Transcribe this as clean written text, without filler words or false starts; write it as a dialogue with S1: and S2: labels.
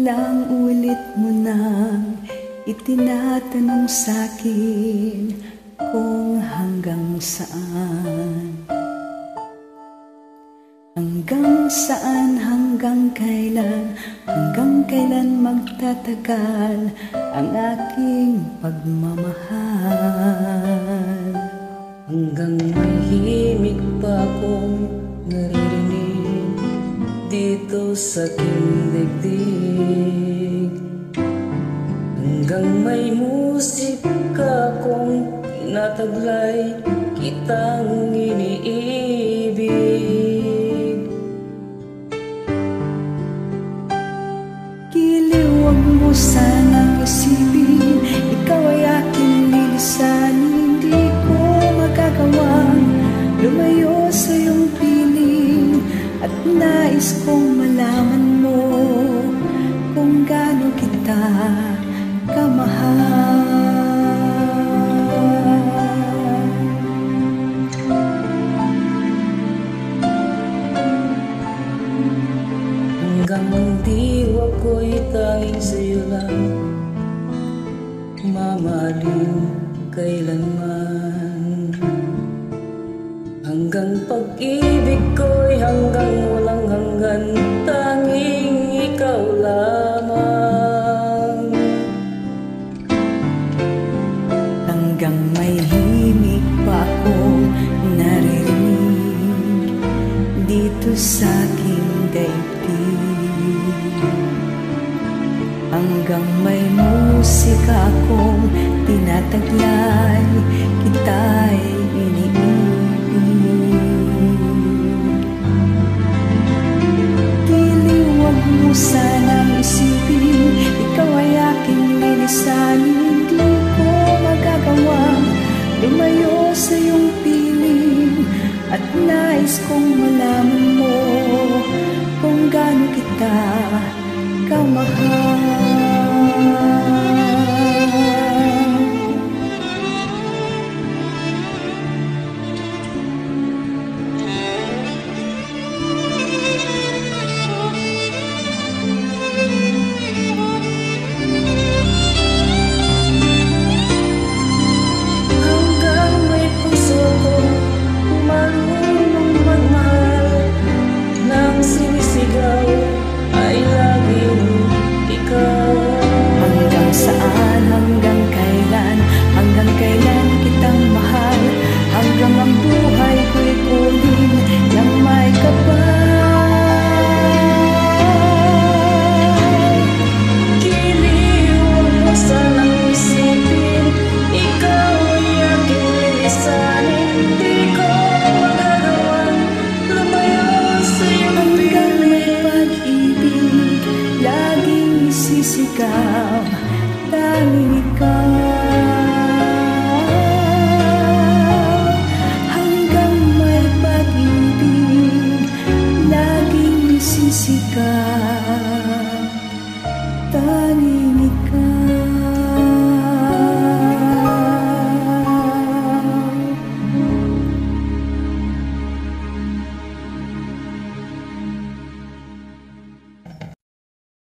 S1: Ilang ulit mo nang itinatanong sa'kin kung hanggang saan. Hanggang saan, hanggang kailan magtatagal ang aking pagmamahal.
S2: Hanggang may himig pa akong naririnig dito sa aking daigdig. Hanggang may musika akong tinataglay, kitang iniibig.
S1: Huwag mo sanang isipin, ikaw ay aking lilisanin. Hindi ko magagawang lumayo sa iyong piling, at nais kong malaman mo kung gaano kita kamahal.
S2: Hanggang diwa ko'y tanging sa'yo lang mamahalin kailanman. Hanggang pag-ibig ko'y hanggang walang hanggan, tanging ikaw lamang.
S1: Hanggang may himig pa akong naririnig dito sa aking daigdig. Hanggang may musika akong tinataglay, kita'y iniibig. Huwag mo sanang isipin, ikaw ay aking lilisanin. Di ko magagawang lumayo sa iyong piling, at nais kong malaman mo kung gaano kita kamahal. Sisigaw, tanging ikaw.